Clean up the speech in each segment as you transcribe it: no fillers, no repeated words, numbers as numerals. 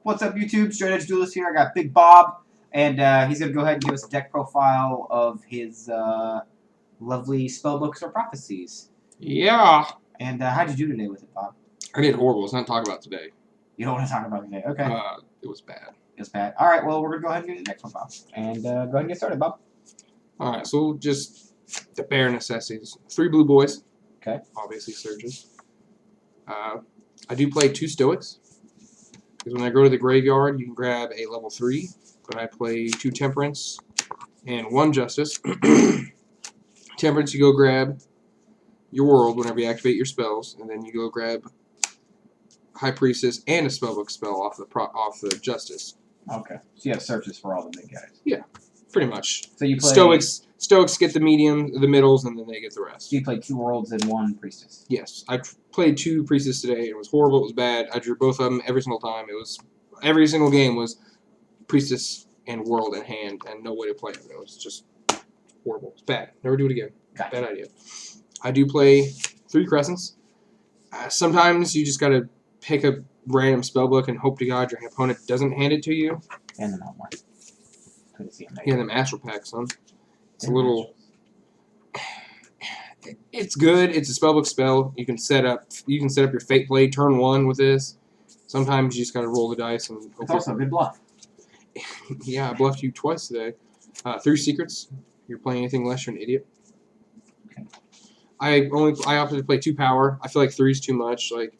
What's up, YouTube? Straight Edge Duelist here. I got Big Bob, and he's going to go ahead and give us a deck profile of his lovely spellbooks or prophecies. Yeah. And how'd you do today with it, Bob? I did horrible. Let's not talk about today. You don't want to talk about today? Okay. It was bad. It was bad. All right, well, we're going to go ahead and do the next one, Bob. And go ahead and get started, Bob. All right, so just the bare necessities. 3 blue boys. Okay. Obviously, surges. I do play 2 stoics. Because when I go to the graveyard, you can grab a level 3. But I play 2 temperance and 1 justice. Temperance, you go grab your world whenever you activate your spells, and then you go grab High Priestess and a Spellbook spell off the Justice. Okay. So you have searches for all the big guys. Yeah, pretty much. So you play Stoics get the mediums, the middles, and then they get the rest. So you play 2 worlds and 1 priestess. Yes, I played 2 priestess today. It was horrible. It was bad. I drew both of them every single time. It was every single game was priestess and world in hand, and no way to play them. It was just horrible. It's bad. Never do it again. Gotcha. Bad idea. I do play 3 crescents. Sometimes you just gotta pick a random spellbook and hope to God your opponent doesn't hand it to you. And then one. Yeah, them astral packs, son. It's a little. It's good. It's a spellbook spell. You can set up your fate blade turn 1 with this. Sometimes you just gotta roll the dice and. It's also a good bluff. Yeah, I bluffed you twice today. 3 secrets. If you're playing anything less, you're an idiot. Okay. I opted to play 2 power. I feel like 3 is too much. Like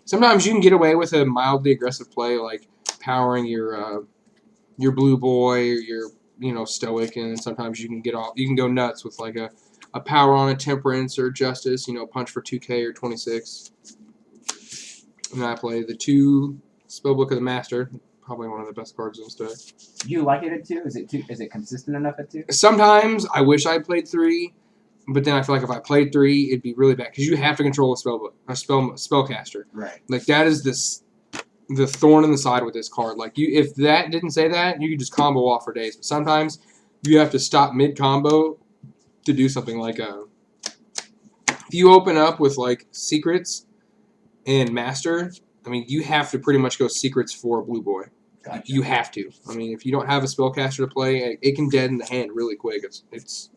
sometimes you can get away with a mildly aggressive play, like powering your blue boy or your stoic, and sometimes you can get off. You can go nuts with like a power on a temperance or justice. Punch for 2K or 26. And I play the 2 Spellbook of the Master. Probably one of the best cards in this deck. Do you like it at 2? Is it consistent enough at 2? Sometimes I wish I played 3, but then I feel like if I played 3, it'd be really bad because you have to control a spellcaster. Right. Like that is the thorn in the side with this card. Like if that didn't say that, you could just combo off for days. But sometimes you have to stop mid combo to do something like if you open up with like secrets and master. I mean, you have to pretty much go secrets for a blue boy. Gotcha. You have to. I mean, if you don't have a spellcaster to play, it can deaden the hand really quick. It's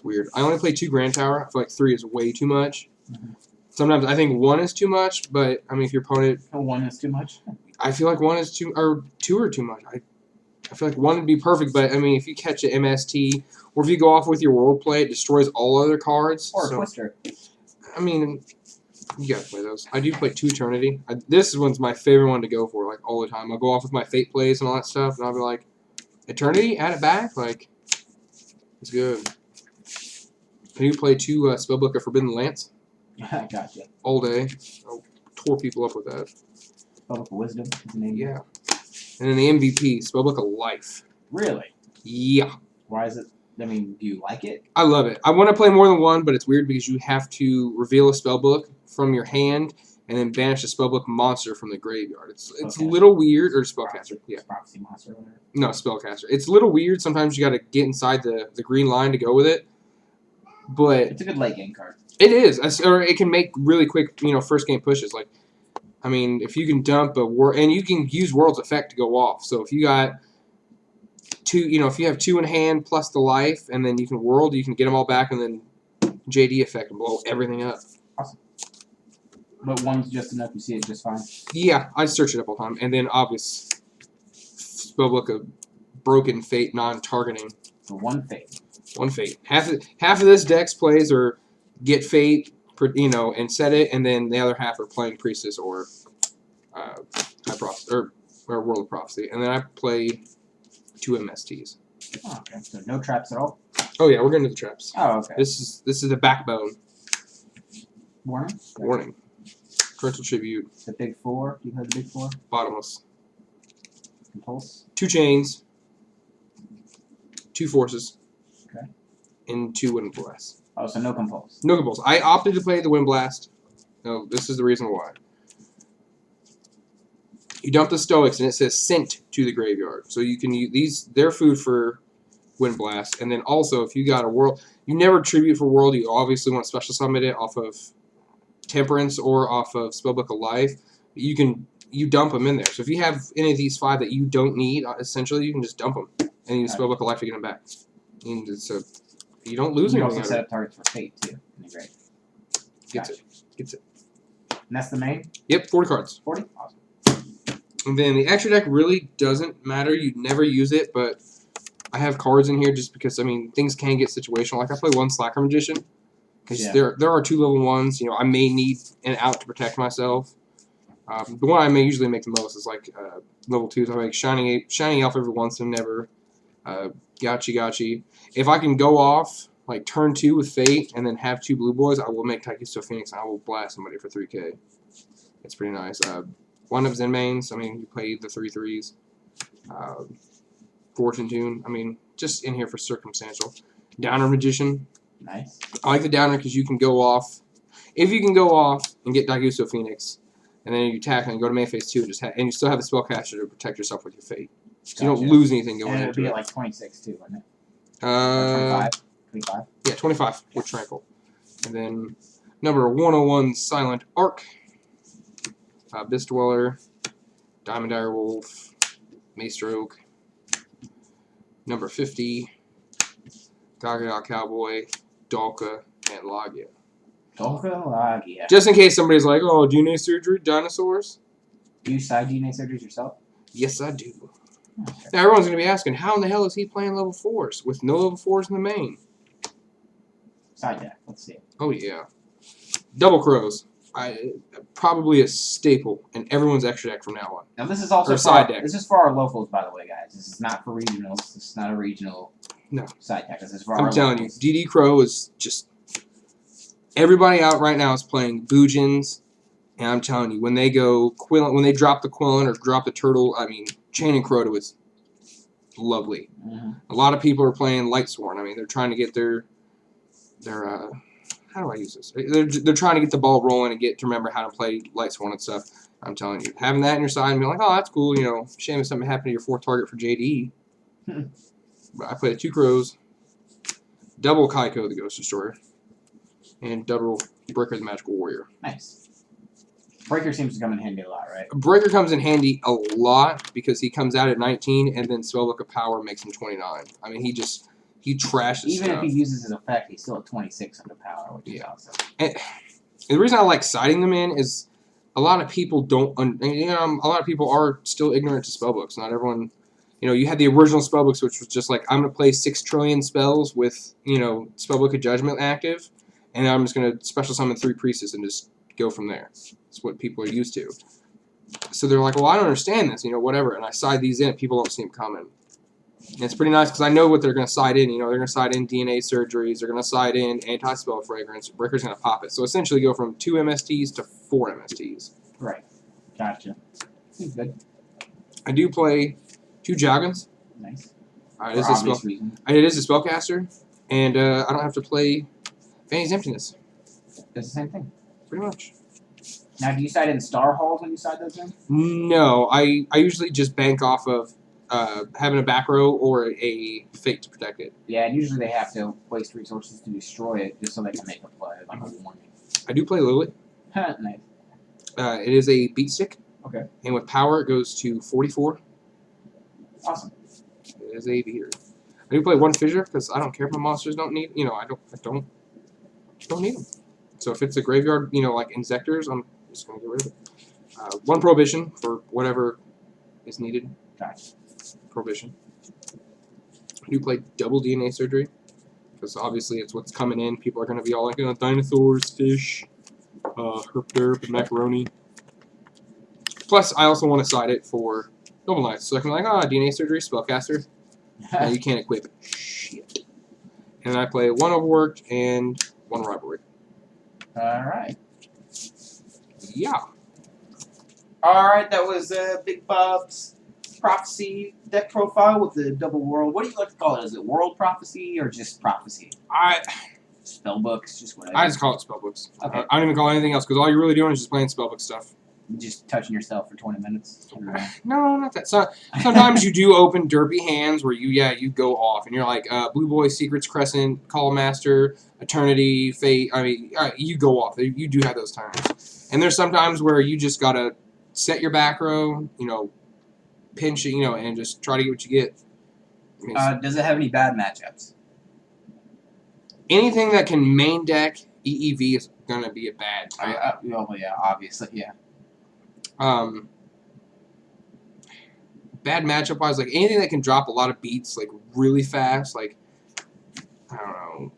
weird. I only play 2 Grand Tower. I feel like 3 is way too much. Mm-hmm. Sometimes I think 1 is too much, but I mean, if your opponent, 1 is too much. I feel like 1 is too, or 2 are too much. I feel like 1 would be perfect, but I mean, if you catch an MST or if you go off with your world play, it destroys all other cards. Or a Twister. I mean, you gotta play those. I do play 2 Eternity. This one's my favorite one to go for, like, all the time. I'll go off with my Fate plays and all that stuff, and I'll be like, Eternity? Add it back? Like, it's good. I do play 2 Spellbook of Forbidden Lance. Gotcha. All day. I tore people up with that. Spellbook of Wisdom is the name. Yeah. And then the MVP, Spellbook of Life. Really? Yeah. Why is it? I mean, do you like it? I love it. I want to play more than 1, but it's weird because you have to reveal a spellbook from your hand and then banish a spellbook monster from the graveyard. It's a little weird, or spellcaster. Yeah. Prophecy monster or whatever. No, spellcaster. It's a little weird. Sometimes you got to get inside the green line to go with it. But it's a good late game card. It is, or it can make really quick, first game pushes. Like, I mean, if you can dump a world, and you can use World's Effect to go off. So if you got 2, if you have 2 in hand plus the life, and then you can world, you can get them all back, and then JD effect and blow everything up. Awesome. But 1's just enough. You see it just fine. Yeah, I search it up all the time, and then obvious Spellbook of Broken Fate, non-targeting. So 1 Fate. 1 Fate. Half of this deck's plays are get Fate, and set it, and then the other half are playing Priestess or High Prophecy or World of Prophecy, and then I play 2 MSTs. Oh, okay. So no traps at all. Oh yeah, we're getting to the traps. Oh, okay. This is the backbone. Warning. Warning. Parental Tribute. The big 4. Do you know the big 4? Bottomless. Impulse. 2 chains. 2 forces. Okay. And 2 Wind Blast. Oh, so no compulse. No compulse. I opted to play the Wind Blast. No, this is the reason why. You dump the Stoics, and it says sent to the graveyard. So you can use these. They're food for Wind Blast. And then also, if you got a world, you never tribute for world. You obviously want to special summon it off of Temperance or off of Spellbook of Life. You can you dump them in there. So if you have any of these 5 that you don't need, essentially, you can just dump them. And you Spellbook a life to get them back. And so you don't lose anything. You anything. also set up targets for fate, too. Great. Gets it. And that's the main? Yep, 40 cards. 40? Awesome. And then the extra deck really doesn't matter. You'd never use it, but I have cards in here just because, I mean, things can get situational. Like, I play 1 Slacker Magician. Because there are 2 level 1s. You know, I may need an out to protect myself. The one I may usually make the most is, like, level 2s. I make Shining Elf every once and never. Gotchi. If I can go off, like, turn 2 with Fate and then have 2 blue boys, I will make Taikisto Phoenix and I will blast somebody for 3k. It's pretty nice. One-ups and mains, I mean, you play the 3/3s. Fortune Tune, I mean, just in here for circumstantial. Downer Magician. Nice. I like the Downer because you can go off. If you can go off and get Daigusto Phoenix, and then you attack and go to main phase 2 and you still have the Spellcaster to protect yourself with your Fate. So you don't lose anything going into it. And it would be at like 26 too, wouldn't it? 25? Yeah, 25 with Tranquil. And then number 101, Silent Arc. Abyss Dweller, Diamond Dire Wolf, Maestroke. Number 50, Gaga Cowboy, Dalka, and Lagia. Lagia. Just in case somebody's like, oh, DNA surgery, dinosaurs? Do you side DNA surgeries yourself? Yes, I do. Now, everyone's going to be asking, how in the hell is he playing level 4s with no level 4s in the main? Side deck. Let's see. Oh, yeah. Double Crows. Probably a staple in everyone's extra deck from now on. Now, this is also side deck. This is for our locals, by the way, guys. This is not for regionals. This is not a regional side deck. This is for our locals. I'm telling you, DD Crow is just... Everybody out right now is playing Boojins, and I'm telling you, when they go when they drop the Quillen or drop the Turtle, I mean, Chaining Crota was lovely. A lot of people are playing Lightsworn. I mean, they're trying to get their how do I use this? They're trying to get the ball rolling and get to remember how to play Lightsworn and stuff. I'm telling you, having that on your side and being like, oh, that's cool. You know, shame if something happened to your 4th target for JD. But I played 2 Crows, double Kaiko the Ghost Destroyer, and double Breaker the Magical Warrior. Nice. Breaker seems to come in handy a lot, right? Breaker comes in handy a lot because he comes out at 19 and then Spellbook of Power makes him 29. I mean, he trashes Even stuff. if he uses his effect, he's still at 26 under power, which is awesome. And the reason I like siding them in is a lot of people don't, a lot of people are still ignorant to spellbooks. Not everyone, you had the original spellbooks, which was just like, I'm going to play 6 trillion spells with, Spellbook of Judgment active, and I'm just going to special summon 3 Priestess and just go from there. That's what people are used to. So they're like, well, I don't understand this, whatever, and I side these in, people don't see them coming. And it's pretty nice because I know what they're going to side in. They're going to side in DNA surgeries. They're going to side in anti-spell fragrance. Breaker's going to pop it. So essentially go from 2 MSTs to 4 MSTs. Right. Gotcha. Seems good. I do play 2 Joggins. Nice. It is a spellcaster. And I don't have to play Fanny's Emptiness. Does the same thing. Pretty much. Now, do you side in Star Halls when you side those in? No. I usually just bank off of having a back row or a fate to protect it. Yeah, and usually they have to waste resources to destroy it just so they can make a play, like a warning. I do play Lily. Nice. It is a beat stick. Okay. And with power, it goes to 44. Awesome. It is a beater. I do play 1 Fissure because I don't care if my monsters don't need. I don't need them. So if it's a graveyard, like Insectors, I'm just gonna get rid of it. 1 Prohibition for whatever is needed. Gotcha. Prohibition. I do play double DNA surgery because obviously it's what's coming in. People are going to be all like, dinosaurs, fish, herp derp, and macaroni. Plus, I also want to side it for Noble Knights. So I can be like, DNA surgery, spellcaster. You can't equip it. Shit. And I play 1 overworked and 1 rivalry. Alright. Yeah. Alright, that was Big Bob's Prophecy deck profile with the double world. What do you like to call it? Is it World Prophecy or just Prophecy? Spellbooks, just whatever. I just call it Spellbooks. Okay. I don't even call it anything else because all you're really doing is just playing Spellbook stuff. Just touching yourself for 20 minutes. No, not that. So, sometimes you do open derpy hands where you go off and you're like Blue Boy, Secrets, Crescent, Call Master, Eternity, Fate. I mean, you go off. You do have those times. And there's sometimes where you just gotta set your back row, pinch it, and just try to get what you get. I mean, Does it have any bad matchups? anything that can main deck EEV is going to be a bad time. Yeah, obviously, yeah. Bad matchup wise, like anything that can drop a lot of beats like really fast, like I don't know,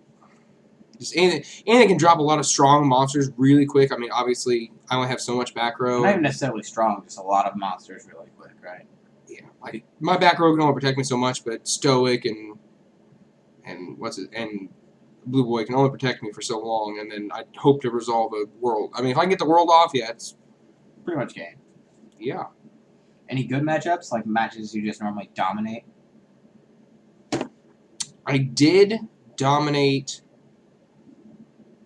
just anything that can drop a lot of strong monsters really quick. I mean, obviously, I only have so much back row. Not even necessarily strong, just a lot of monsters really quick, right? Yeah, like my back row can only protect me so much, but Stoic and Blue Boy can only protect me for so long, and then I hope to resolve a world. I mean, if I can get the world off, yeah, it's pretty much game. Yeah. Any good matchups, like matches you just normally dominate? I did dominate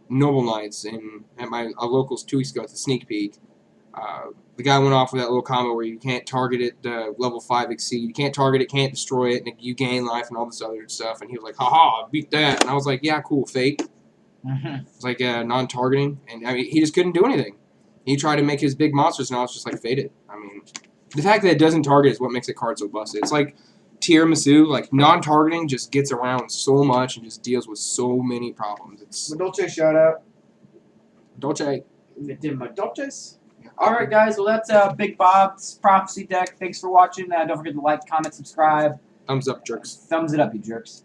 Noble Knights at my locals 2 weeks ago at the sneak peek. The guy went off with that little combo where you can't target it, level 5 exceed. You can't target it, can't destroy it, and you gain life and all this other stuff. And he was like, haha, beat that. And I was like, yeah, cool, fake. It's like non-targeting. And I mean, he just couldn't do anything. He tried to make his big monsters, and I was just like, faded. I mean, the fact that it doesn't target is what makes it card so busted. It's like Tiramisu, like non-targeting just gets around so much and just deals with so many problems. It's Dolce shout out. Dolce. Did my Dolces? Alright guys, well that's Big Bob's Prophecy deck. Thanks for watching. Don't forget to like, comment, subscribe. Thumbs up, jerks. Thumbs it up, you jerks.